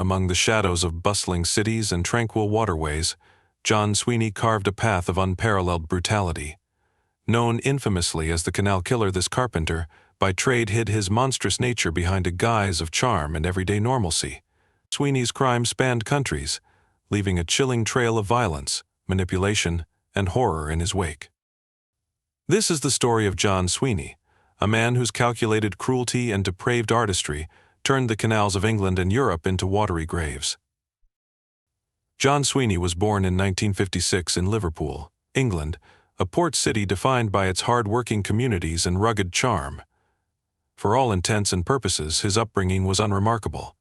Among the shadows of bustling cities and tranquil waterways, John Sweeney carved a path of unparalleled brutality. Known infamously as the Canal Killer, this carpenter, by trade, hid his monstrous nature behind a guise of charm and everyday normalcy. Sweeney's crime spanned countries, leaving a chilling trail of violence, manipulation, and horror in his wake. This is the story of John Sweeney, a man whose calculated cruelty and depraved artistry turned the canals of England and Europe into watery graves. John Sweeney was born in 1956 in Liverpool, England, a port city defined by its hard-working communities and rugged charm. For all intents and purposes, his upbringing was unremarkable.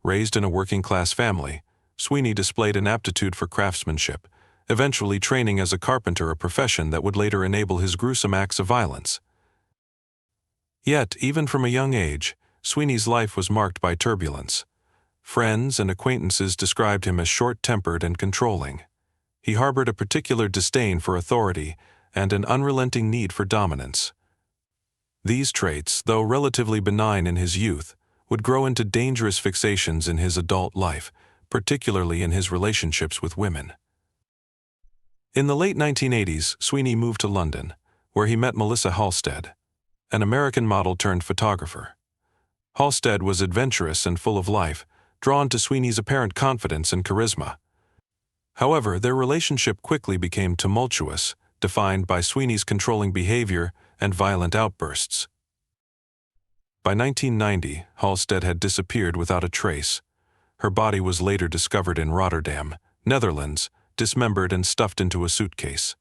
Raised in a working-class family, Sweeney displayed an aptitude for craftsmanship, eventually training as a carpenter, a profession that would later enable his gruesome acts of violence. Yet, even from a young age, Sweeney's life was marked by turbulence. Friends and acquaintances described him as short-tempered and controlling. He harbored a particular disdain for authority and an unrelenting need for dominance. These traits, though relatively benign in his youth, would grow into dangerous fixations in his adult life, particularly in his relationships with women. In the late 1980s, Sweeney moved to London, where he met Melissa Halstead, an American model turned photographer. Halstead was adventurous and full of life, drawn to Sweeney's apparent confidence and charisma. However, their relationship quickly became tumultuous, defined by Sweeney's controlling behavior and violent outbursts. By 1990, Halstead had disappeared without a trace. Her body was later discovered in Rotterdam, Netherlands, dismembered and stuffed into a suitcase.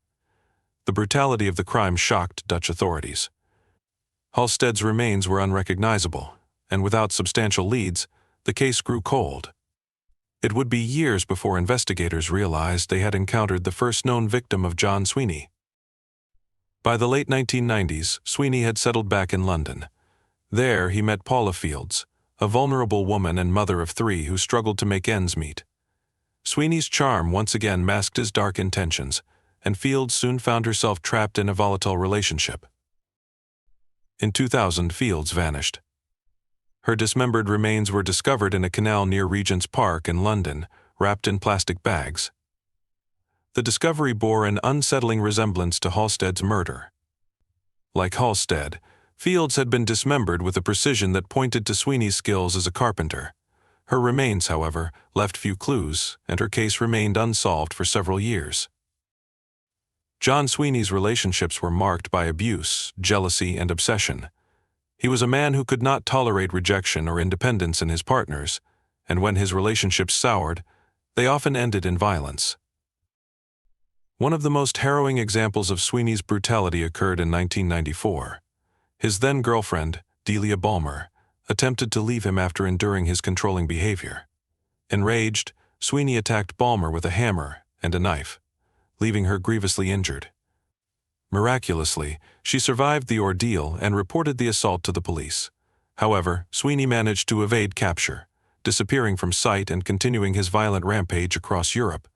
The brutality of the crime shocked Dutch authorities. Halstead's remains were unrecognizable, and without substantial leads, the case grew cold. It would be years before investigators realized they had encountered the first known victim of John Sweeney. By the late 1990s, Sweeney had settled back in London. There, he met Paula Fields, a vulnerable woman and mother of 3 who struggled to make ends meet. Sweeney's charm once again masked his dark intentions, and Fields soon found herself trapped in a volatile relationship. In 2000, Fields vanished. Her dismembered remains were discovered in a canal near Regent's Park in London, wrapped in plastic bags. The discovery bore an unsettling resemblance to Halstead's murder. Like Halstead, Fields had been dismembered with a precision that pointed to Sweeney's skills as a carpenter. Her remains, however, left few clues, and her case remained unsolved for several years. John Sweeney's relationships were marked by abuse, jealousy, and obsession. He was a man who could not tolerate rejection or independence in his partners, and when his relationships soured, they often ended in violence. One of the most harrowing examples of Sweeney's brutality occurred in 1994. His then-girlfriend, Delia Balmer, attempted to leave him after enduring his controlling behavior. Enraged, Sweeney attacked Balmer with a hammer and a knife, leaving her grievously injured. Miraculously, she survived the ordeal and reported the assault to the police. However, Sweeney managed to evade capture, disappearing from sight and continuing his violent rampage across Europe.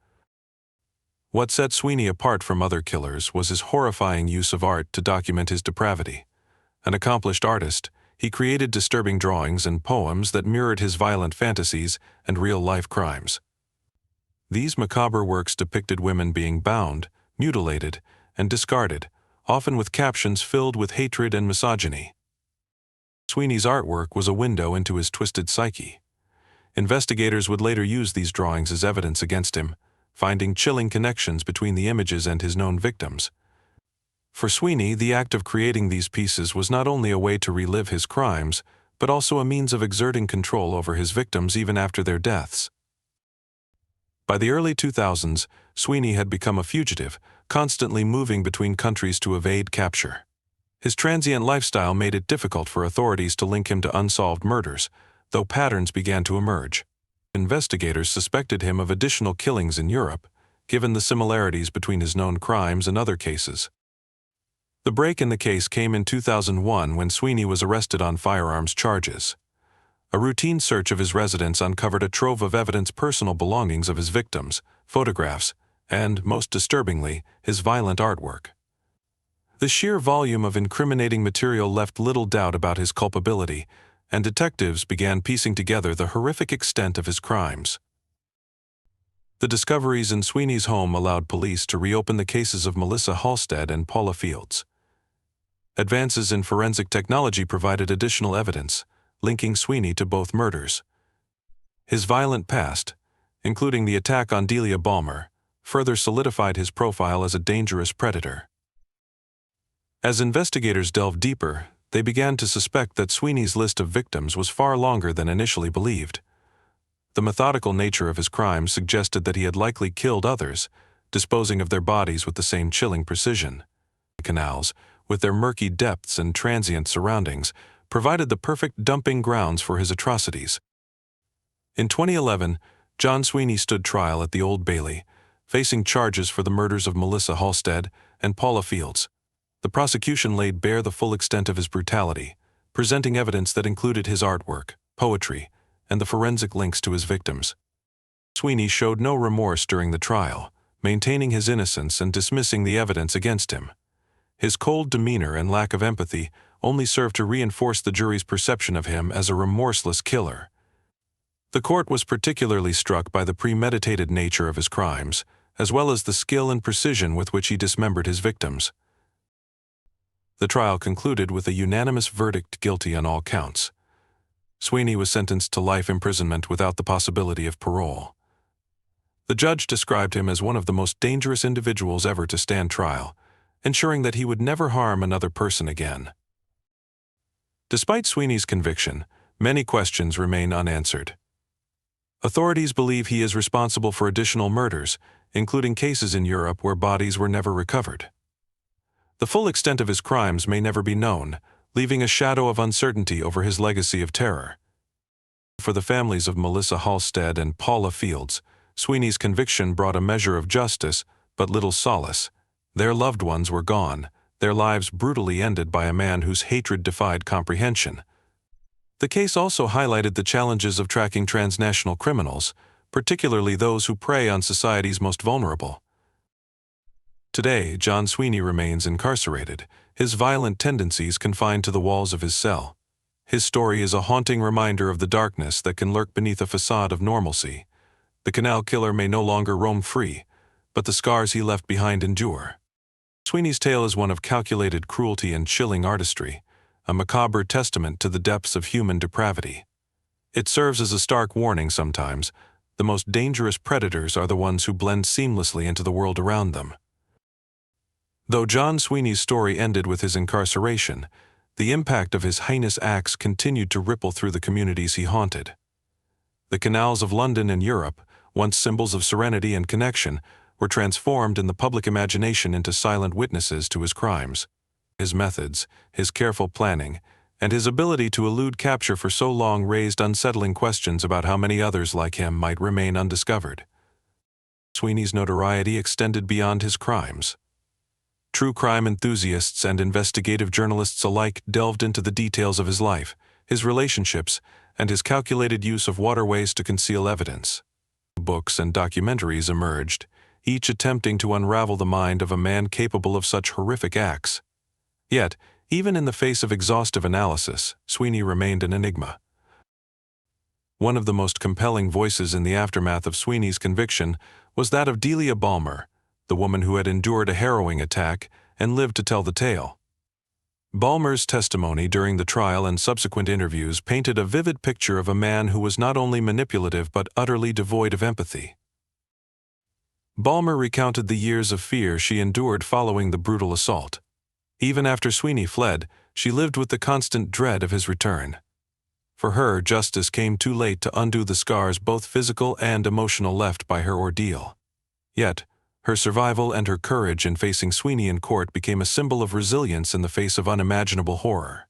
What set Sweeney apart from other killers was his horrifying use of art to document his depravity. An accomplished artist, he created disturbing drawings and poems that mirrored his violent fantasies and real-life crimes. These macabre works depicted women being bound, mutilated, and discarded, often with captions filled with hatred and misogyny. Sweeney's artwork was a window into his twisted psyche. Investigators would later use these drawings as evidence against him, finding chilling connections between the images and his known victims. For Sweeney, the act of creating these pieces was not only a way to relive his crimes, but also a means of exerting control over his victims even after their deaths. By the early 2000s, Sweeney had become a fugitive, constantly moving between countries to evade capture. His transient lifestyle made it difficult for authorities to link him to unsolved murders, though patterns began to emerge. Investigators suspected him of additional killings in Europe, given the similarities between his known crimes and other cases. The break in the case came in 2001 when Sweeney was arrested on firearms charges. A routine search of his residence uncovered a trove of evidence, personal belongings of his victims, photographs, and, most disturbingly, his violent artwork. The sheer volume of incriminating material left little doubt about his culpability, and detectives began piecing together the horrific extent of his crimes. The discoveries in Sweeney's home allowed police to reopen the cases of Melissa Halstead and Paula Fields. Advances in forensic technology provided additional evidence, linking Sweeney to both murders. His violent past, including the attack on Delia Balmer, further solidified his profile as a dangerous predator. As investigators delved deeper, they began to suspect that Sweeney's list of victims was far longer than initially believed. The methodical nature of his crimes suggested that he had likely killed others, disposing of their bodies with the same chilling precision. Canals, with their murky depths and transient surroundings, provided the perfect dumping grounds for his atrocities. In 2011, John Sweeney stood trial at the Old Bailey, facing charges for the murders of Melissa Halstead and Paula Fields. The prosecution laid bare the full extent of his brutality, presenting evidence that included his artwork, poetry, and the forensic links to his victims. Sweeney showed no remorse during the trial, maintaining his innocence and dismissing the evidence against him. His cold demeanor and lack of empathy only served to reinforce the jury's perception of him as a remorseless killer. The court was particularly struck by the premeditated nature of his crimes, as well as the skill and precision with which he dismembered his victims. The trial concluded with a unanimous verdict guilty on all counts. Sweeney was sentenced to life imprisonment without the possibility of parole. The judge described him as one of the most dangerous individuals ever to stand trial, ensuring that he would never harm another person again. Despite Sweeney's conviction, many questions remain unanswered. Authorities believe he is responsible for additional murders, including cases in Europe where bodies were never recovered. The full extent of his crimes may never be known, leaving a shadow of uncertainty over his legacy of terror. For the families of Melissa Halstead and Paula Fields, Sweeney's conviction brought a measure of justice, but little solace. Their loved ones were gone, their lives brutally ended by a man whose hatred defied comprehension. The case also highlighted the challenges of tracking transnational criminals, particularly those who prey on society's most vulnerable. Today, John Sweeney remains incarcerated, his violent tendencies confined to the walls of his cell. His story is a haunting reminder of the darkness that can lurk beneath a facade of normalcy. The Canal killer may no longer roam free, but the scars he left behind endure. Sweeney's tale is one of calculated cruelty and chilling artistry, a macabre testament to the depths of human depravity. It serves as a stark warning sometimes. The most dangerous predators are the ones who blend seamlessly into the world around them. Though John Sweeney's story ended with his incarceration, the impact of his heinous acts continued to ripple through the communities he haunted. The canals of London and Europe, once symbols of serenity and connection, were transformed in the public imagination into silent witnesses to his crimes. His methods, his careful planning, and his ability to elude capture for so long raised unsettling questions about how many others like him might remain undiscovered. Sweeney's notoriety extended beyond his crimes. True crime enthusiasts and investigative journalists alike delved into the details of his life, his relationships, and his calculated use of waterways to conceal evidence. Books and documentaries emerged, each attempting to unravel the mind of a man capable of such horrific acts. Yet, even in the face of exhaustive analysis, Sweeney remained an enigma. One of the most compelling voices in the aftermath of Sweeney's conviction was that of Delia Balmer, the woman who had endured a harrowing attack and lived to tell the tale. Balmer's testimony during the trial and subsequent interviews painted a vivid picture of a man who was not only manipulative but utterly devoid of empathy. Balmer recounted the years of fear she endured following the brutal assault. Even after Sweeney fled, she lived with the constant dread of his return. For her, justice came too late to undo the scars, both physical and emotional, left by her ordeal. Yet, her survival and her courage in facing Sweeney in court became a symbol of resilience in the face of unimaginable horror.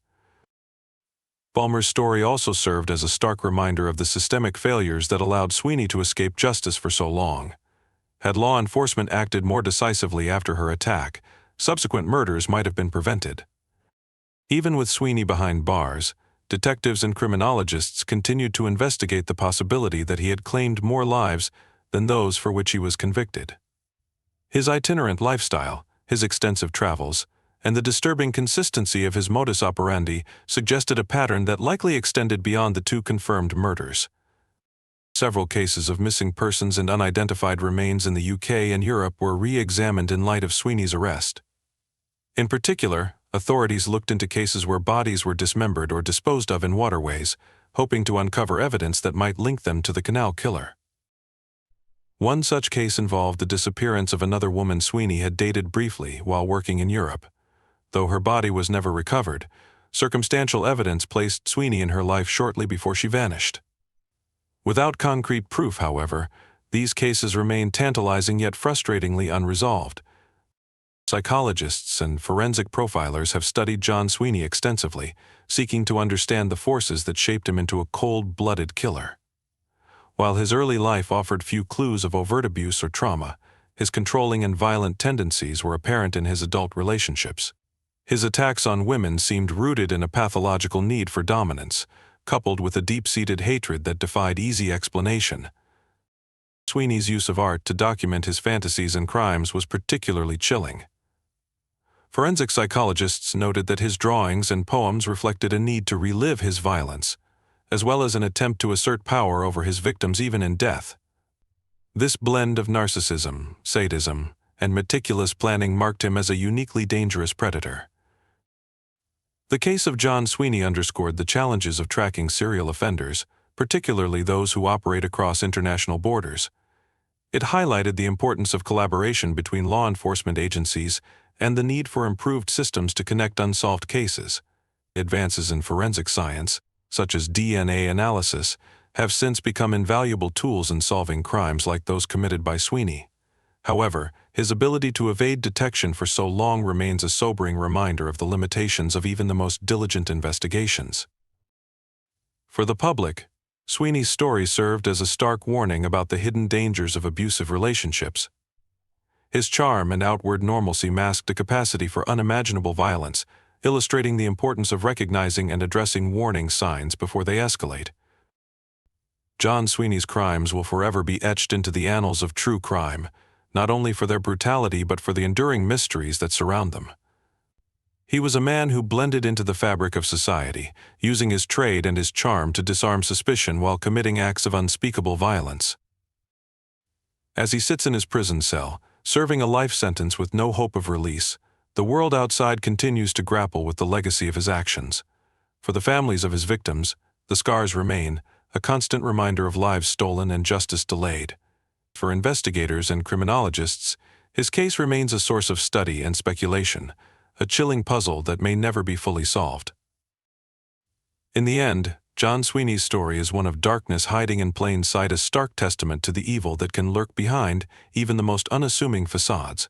Balmer's story also served as a stark reminder of the systemic failures that allowed Sweeney to escape justice for so long. Had law enforcement acted more decisively after her attack, subsequent murders might have been prevented. Even with Sweeney behind bars, detectives and criminologists continued to investigate the possibility that he had claimed more lives than those for which he was convicted. His itinerant lifestyle, his extensive travels, and the disturbing consistency of his modus operandi suggested a pattern that likely extended beyond the two confirmed murders. Several cases of missing persons and unidentified remains in the UK and Europe were re-examined in light of Sweeney's arrest. In particular, authorities looked into cases where bodies were dismembered or disposed of in waterways, hoping to uncover evidence that might link them to the Canal killer. One such case involved the disappearance of another woman Sweeney had dated briefly while working in Europe. Though her body was never recovered, circumstantial evidence placed Sweeney in her life shortly before she vanished. Without concrete proof, however, these cases remain tantalizing yet frustratingly unresolved. Psychologists and forensic profilers have studied John Sweeney extensively, seeking to understand the forces that shaped him into a cold-blooded killer. While his early life offered few clues of overt abuse or trauma, his controlling and violent tendencies were apparent in his adult relationships. His attacks on women seemed rooted in a pathological need for dominance, coupled with a deep-seated hatred that defied easy explanation. Sweeney's use of art to document his fantasies and crimes was particularly chilling. Forensic psychologists noted that his drawings and poems reflected a need to relive his violence, as well as an attempt to assert power over his victims even in death. This blend of narcissism, sadism, and meticulous planning marked him as a uniquely dangerous predator. The case of John Sweeney underscored the challenges of tracking serial offenders, particularly those who operate across international borders. It highlighted the importance of collaboration between law enforcement agencies and the need for improved systems to connect unsolved cases. Advances in forensic science, such as DNA analysis, have since become invaluable tools in solving crimes like those committed by Sweeney. However, his ability to evade detection for so long remains a sobering reminder of the limitations of even the most diligent investigations. For the public, Sweeney's story served as a stark warning about the hidden dangers of abusive relationships. His charm and outward normalcy masked a capacity for unimaginable violence, illustrating the importance of recognizing and addressing warning signs before they escalate. John Sweeney's crimes will forever be etched into the annals of true crime, not only for their brutality but for the enduring mysteries that surround them. He was a man who blended into the fabric of society, using his trade and his charm to disarm suspicion while committing acts of unspeakable violence. As he sits in his prison cell, serving a life sentence with no hope of release, the world outside continues to grapple with the legacy of his actions. For the families of his victims, the scars remain, a constant reminder of lives stolen and justice delayed. For investigators and criminologists, his case remains a source of study and speculation, a chilling puzzle that may never be fully solved. In the end, John Sweeney's story is one of darkness hiding in plain sight, a stark testament to the evil that can lurk behind even the most unassuming facades.